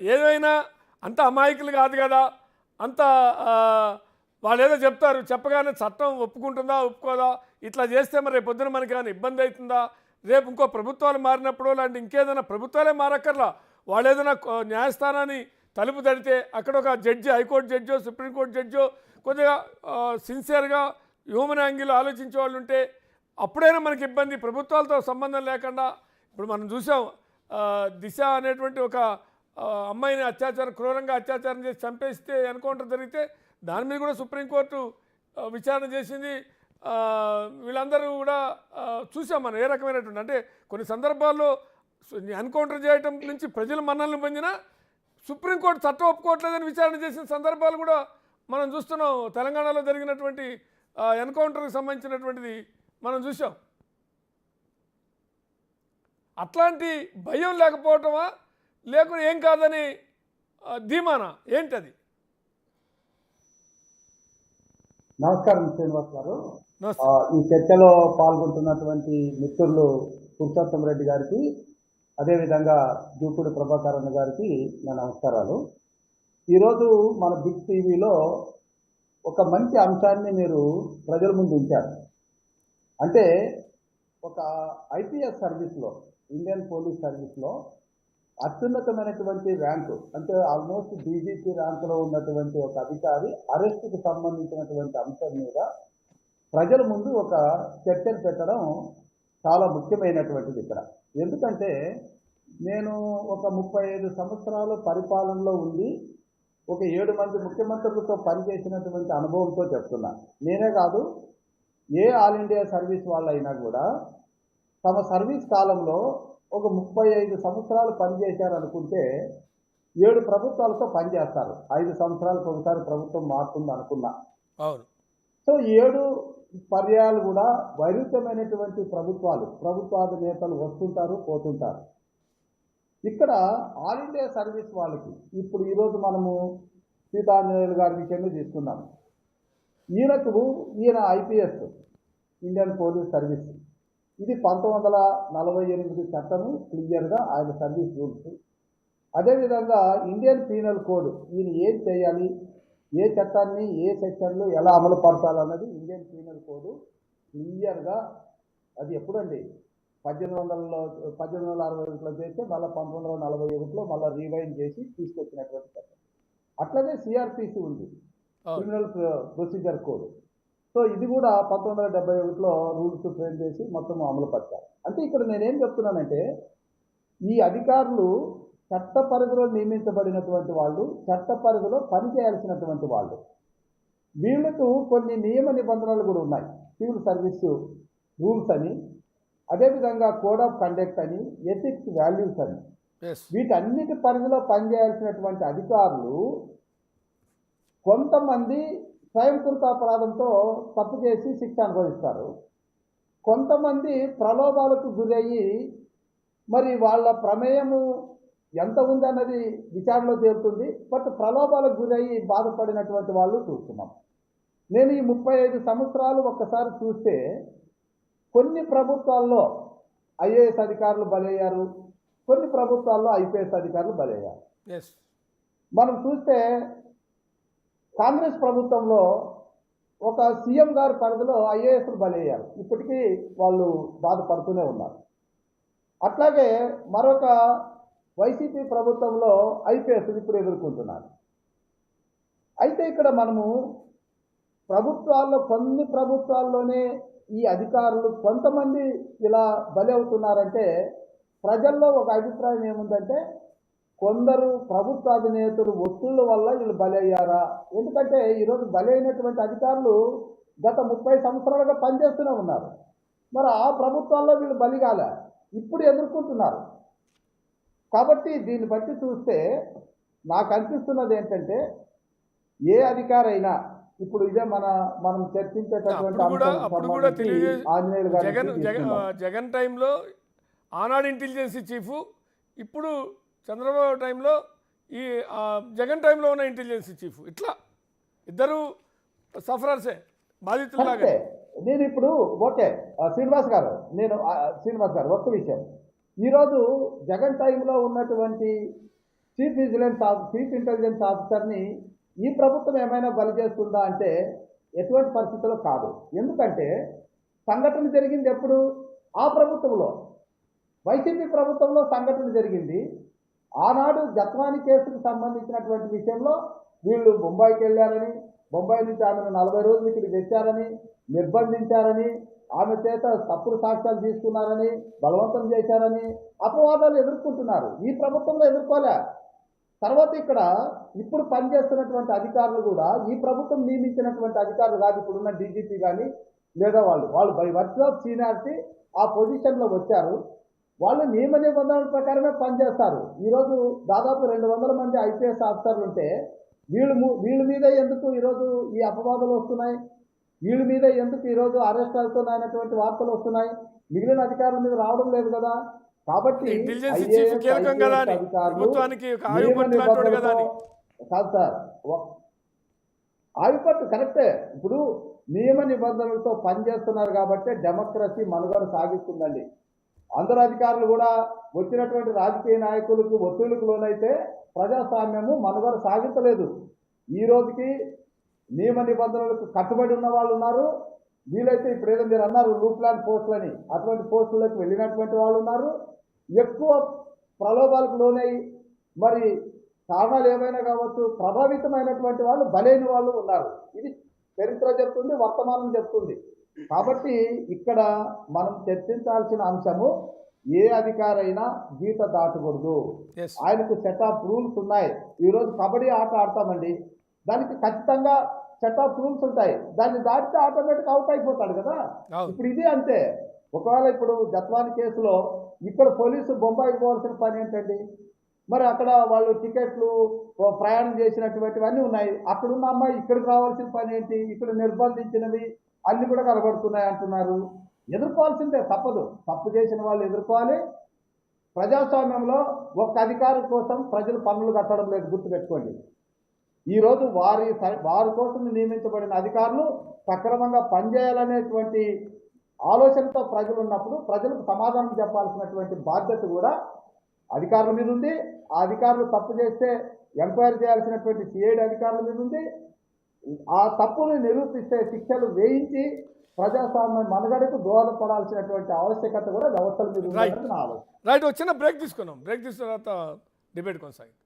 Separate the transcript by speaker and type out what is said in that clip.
Speaker 1: ఏదైనా అంత అమాయకులు కాదు కదా, అంత వాళ్ళు ఏదో చెప్తారు, చెప్పగానే చట్టం ఒప్పుకుంటుందా ఒప్పుకోదా, ఇట్లా చేస్తే మరి రేపు పొద్దున మనకి ఏమైనా ఇబ్బంది అవుతుందా, రేపు ఇంకో ప్రభుత్వాలు మారినప్పుడు లాంటి ఇంకేదైనా ప్రభుత్వాలే మారక్కర్లా, వాళ్ళు ఏదైనా న్యాయస్థానాన్ని తలుపు తడితే అక్కడ ఒక జడ్జి, హైకోర్టు జడ్జో సుప్రీంకోర్టు జడ్జో కొద్దిగా సిన్సియర్గా హ్యూమన్ యాంగిల్ ఆలోచించే వాళ్ళు ఉంటే అప్పుడైనా మనకి ఇబ్బంది. ప్రభుత్వాలతో సంబంధం లేకుండా ఇప్పుడు మనం చూసాం, దిశ అనేటువంటి ఒక అమ్మాయిని క్రూరంగా అత్యాచారం చేసి చంపేస్తే ఎన్కౌంటర్ జరిగితే దాని మీద కూడా సుప్రీంకోర్టు విచారణ చేసింది. వీళ్ళందరూ కూడా చూసాం మనం ఏ రకమైనటువంటి, అంటే కొన్ని సందర్భాల్లో ఎన్కౌంటర్ చేయటం నుంచి ప్రజల మన్నలను పొందిన సుప్రీంకోర్టు చట్టం ఒప్పుకోవట్లేదని విచారణ చేసిన సందర్భాలు కూడా మనం చూస్తున్నాం. తెలంగాణలో జరిగినటువంటి ఎన్కౌంటర్కి సంబంధించినటువంటిది మనం చూసాం. అట్లాంటి భయం లేకపోవటమా, లేకుండా ఏం కాదని ధీమానా ఏంటది?
Speaker 2: నమస్కారం శ్రీనివాస్ గారు. ఈ చర్చలో పాల్గొంటున్నటువంటి మిత్రులు పురుషోత్తం రెడ్డి గారికి, అదేవిధంగా జూపూడి ప్రభాకర్ అన్న గారికి నా నమస్కారాలు. ఈరోజు మన బిగ్ టీవీలో ఒక మంచి అంశాన్ని మీరు ప్రజల ముందు ఉంచారు. అంటే ఒక ఐపీఎస్ సర్వీస్లో, ఇండియన్ పోలీస్ సర్వీస్లో అత్యున్నతమైనటువంటి ర్యాంకు, అంటే ఆల్మోస్ట్ డీజీపీ ర్యాంకులో ఉన్నటువంటి ఒక అధికారి అరెస్టుకు సంబంధించినటువంటి అంశం మీద ప్రజల ముందు ఒక చర్చలు పెట్టడం చాలా ముఖ్యమైనటువంటిది ఇక్కడ. ఎందుకంటే నేను ఒక 35 సంవత్సరాల పరిపాలనలో ఉండి ఒక 7 మంది ముఖ్యమంత్రులతో పనిచేసినటువంటి అనుభవంతో చెప్తున్నా. నేనే కాదు, ఏ ఆల్ ఇండియా సర్వీస్ వాళ్ళైనా కూడా తమ సర్వీస్ కాలంలో ఒక 35 సంవత్సరాలు పనిచేశారనుకుంటే 7 ప్రభుత్వాలతో పనిచేస్తారు. 5 సంవత్సరాలకు ఒకసారి ప్రభుత్వం మారుతుంది అనుకున్నా. సో 7 పర్యాయాలు కూడా వైరుధ్యమైనటువంటి ప్రభుత్వాధినేతలు వస్తుంటారు, పోతుంటారు. ఇక్కడ ఆల్ ఇండియా సర్వీస్ వాళ్ళకి ఇప్పుడు ఈరోజు మనము సీతాంజనేయులు గారి విషయంలో తీసుకున్నాము. ఈయన ఐపీఎస్, ఇండియన్ పోలీస్ సర్వీస్, ఇది 1948 చట్టము క్లియర్గా ఆయన సర్వీస్ రూల్స్. అదేవిధంగా ఇండియన్ పీనల్ కోడ్, ఈయన ఏం చేయాలి, ఏ చట్టాన్ని ఏ సెక్షన్లో ఎలా అమలు పరచాలన్నది ఇండియన్ పీనల్ కోడ్ క్లియర్గా, అది ఎప్పుడండి 1861లో చేస్తే మళ్ళీ 1941లో మళ్ళీ రీవైండ్ చేసి తీసుకొచ్చినటువంటి చట్టం. అట్లాగే సిఆర్పిసి ఉంది, క్రిమినల్ ప్రొసీజర్ కోడ్. సో ఇది కూడా 1971లో రూల్స్ ఫ్రేమ్ చేసి మొత్తం అమలు పరచాలి. అంటే ఇక్కడ నేనేం చెప్తున్నానంటే, ఈ అధికారులు చట్ట పరిధిలో నియమించబడినటువంటి వాళ్ళు, చట్ట పరిధిలో పనిచేయాల్సినటువంటి వాళ్ళు. వీళ్ళకు కొన్ని నియమ నిబంధనలు కూడా ఉన్నాయి, సివిల్ సర్వీస్ రూల్స్ అని, అదేవిధంగా కోడ్ ఆఫ్ కండక్ట్ అని, ఎథిక్స్ వాల్యూస్ అని. వీటన్నిటి పరిధిలో పనిచేయాల్సినటువంటి అధికారులు కొంతమంది స్వయంకృతాపరాధంతో తప్పు చేసి శిక్ష అనుభవిస్తారు. కొంతమంది ప్రలోభాలకు గురయ్యి, మరి వాళ్ళ ప్రమేయము ఎంత ఉందన్నది విచారణలో తేలుతుంది, బట్ ప్రలోభాలకు గురయ్యి బాధపడినటువంటి వాళ్ళు చూస్తున్నాం. నేను ఈ 35 సంవత్సరాలు ఒక్కసారి చూస్తే కొన్ని ప్రభుత్వాల్లో ఐఏఎస్ అధికారులు బలయ్యారు, కొన్ని ప్రభుత్వాల్లో ఐపీఎస్ అధికారులు బలయ్యారు. మనం చూస్తే కాంగ్రెస్ ప్రభుత్వంలో ఒక సీఎం గారి పరిధిలో ఐఏఎస్లు బలయ్యారు, ఇప్పటికీ వాళ్ళు బాధపడుతూనే ఉన్నారు. అట్లాగే మరొక వైసీపీ ప్రభుత్వంలో ఐపీఎస్ ఇప్పుడు ఎదుర్కొంటున్నారు. అయితే ఇక్కడ మనము కొన్ని ప్రభుత్వాల్లోనే ఈ అధికారులు కొంతమంది ఇలా బలి అవుతున్నారంటే, ప్రజల్లో ఒక అభిప్రాయం ఏముందంటే, కొందరు ప్రభుత్వాధినేతలు ఒత్తిళ్ల వల్ల వీళ్ళు బలి అయ్యారా? ఎందుకంటే ఈరోజు బలి అయినటువంటి అధికారులు గత 30 సంవత్సరాలుగా పనిచేస్తూనే ఉన్నారు. మరి ఆ ప్రభుత్వాల్లో వీళ్ళు బలి కాలే, ఇప్పుడు ఎదుర్కొంటున్నారు. కాబట్టి దీన్ని బట్టి చూస్తే నాకు అనిపిస్తున్నది ఏంటంటే, ఏ అధికారైనా ఇప్పుడు ఇదే మనం చర్చించేటటువంటి
Speaker 1: జగన్ టైంలో ఆనాడు ఇంటెలిజెన్స్ చీఫ్, ఇప్పుడు చంద్రబాబు టైంలో ఈ జగన్ టైంలో ఉన్న ఇంటెలిజెన్స్ చీఫ్, ఇట్లా ఇద్దరు సఫరర్సే, బాధితులాగా.
Speaker 2: నేను ఇప్పుడు ఓకే శ్రీనివాస్ గారు ఒక్క విషయం, ఈరోజు జగన్ టైంలో ఉన్నటువంటి చీఫ్ ఇంటెలిజెన్స్ ఆఫీసర్ని ఈ ప్రభుత్వం ఏమైనా బలి చేస్తుందా అంటే ఎటువంటి పరిస్థితుల్లో కాదు. ఎందుకంటే సంఘటన జరిగింది ఎప్పుడు? ఆ ప్రభుత్వంలో, వైసీపీ ప్రభుత్వంలో సంఘటన జరిగింది. ఆనాడు జత్వాని కేసుకు సంబంధించినటువంటి విషయంలో వీళ్ళు బొంబాయికి వెళ్ళారని, బొంబాయి నుంచి ఆమెను 40 రోజులు ఇక్కడికి తెచ్చారని, నిర్బంధించారని, ఆమె చేత తప్పుడు సాక్ష్యాలు తీసుకున్నారని, బలవంతం చేశారని అపవాదాలు ఎదుర్కొంటున్నారు. ఈ ప్రభుత్వంలో ఎదుర్కోలే. తర్వాత ఇప్పుడు పనిచేస్తున్నటువంటి అధికారులు కూడా ఈ ప్రభుత్వం నియమించినటువంటి అధికారులు కాదు. ఇప్పుడున్న డీజీపీ కానీ లేదా వాళ్ళు బై వర్చ్ ఆఫ్ సీనియారిటీ ఆ పొజిషన్లో వచ్చారు. వాళ్ళు నియమ నిబంధనల ప్రకారమే పనిచేస్తారు. ఈరోజు దాదాపు 200 మంది ఐపీఎస్ ఆఫీసర్లు ఉంటే వీళ్ళ మీద ఎందుకు ఈరోజు ఈ అపవాదాలు వస్తున్నాయి? వీళ్ళ మీద ఎందుకు ఈరోజు అరెస్ట్ అవుతున్నాయనేటువంటి వార్తలు వస్తున్నాయి? మిగిలిన అధికారుల మీద రావడం లేదు కదా. కాబట్టి
Speaker 1: ఇంటెలిజెన్స్ చీఫ్ కీలకం కదా అని, ప్రభుత్వానికి ఒక ఆయుపట్టు లాంటివాడు కదా అని.
Speaker 2: కాదు సార్, ఆయుపట్టు కరెక్టే. ఇప్పుడు నియమ నిబంధనలతో పనిచేస్తున్నారు కాబట్టి డెమోక్రసీ మనుగడ సాగిస్తుందండి. అందరు అధికారులు కూడా వచ్చినటువంటి రాజకీయ నాయకులకు ఒత్తిళ్లకు లోనైతే ప్రజాస్వామ్యము మనుగడ సాగించలేదు. ఈ రోజుకి నియమ నిబంధనలకు కట్టుబడి ఉన్న వాళ్ళు ఉన్నారు. వీలైతే ఇప్పుడు ఏదో మీరు అన్నారు లూప్ ల్యాండ్ పోస్టులని, అటువంటి పోస్టులకు వెళ్ళినటువంటి వాళ్ళు ఉన్నారు. ఎక్కువ ప్రలోభాలకు లోనై మరి కారణాలు ఏమైనా కావచ్చు ప్రభావితమైనటువంటి వాళ్ళు బలైన వాళ్ళు ఉన్నారు. ఇది చరిత్ర చెప్తుంది, వర్తమానం చెప్తుంది. కాబట్టి ఇక్కడ మనం చర్చించాల్సిన అంశము ఏ అధికారైనా గీత దాటకూడదు. ఆయనకు సెట్ ఆఫ్ రూల్స్ ఉన్నాయి. ఈరోజు కబడ్డీ ఆట ఆడతామండి, దానికి ఖచ్చితంగా సెట్ ఆఫ్ రూల్స్ ఉంటాయి. దాన్ని దాటితే ఆటోమేటిక్ అవుట్ అయిపోతాడు కదా. ఇప్పుడు ఇది అంతే. ఒకవేళ ఇప్పుడు జత్వాని కేసులో ఇక్కడ పోలీసు బొంబాయికి పోవాల్సిన పని ఏంటండి? మరి అక్కడ వాళ్ళు టికెట్లు ప్రయాణం చేసినటువంటివన్నీ ఉన్నాయి. అక్కడున్న అమ్మాయి ఇక్కడికి రావాల్సిన పని ఏంటి? ఇక్కడ నిర్బంధించినవి అన్ని కూడా కనబడుతున్నాయి అంటున్నారు. ఎదుర్కోవాల్సిందే, తప్పదు. తప్పు చేసిన వాళ్ళు ఎదుర్కోవాలి. ప్రజాస్వామ్యంలో ఒక్క అధికారం కోసం ప్రజలు పన్నులు కట్టడం లేదు, గుర్తుపెట్టుకోండి. ఈరోజు వారి కోసం నియమించబడిన అధికారులు సక్రమంగా పనిచేయాలనేటువంటి ఆలోచనతో ప్రజలు ఉన్నప్పుడు ప్రజలకు సమాధానం చెప్పాల్సినటువంటి బాధ్యత కూడా అధికారుల మీద ఉంది. ఆ అధికారులు తప్పు చేస్తే ఎంక్వైరీ చేయాల్సినటువంటి సిఐడి అధికారుల మీద ఉంది. ఆ తప్పుని నిరూపిస్తే శిక్షలు వేయించి ప్రజాస్వామ్య మనుగడకు దోహదపడాల్సినటువంటి ఆవశ్యకత కూడా వ్యవస్థల మీద ఉందని నా ఆలోచన.
Speaker 1: రైట్, వచ్చిన బ్రేక్ తీసుకున్నాం. బ్రేక్ తీసుకున్న తర్వాత డిబేట్ కొనసాగింది.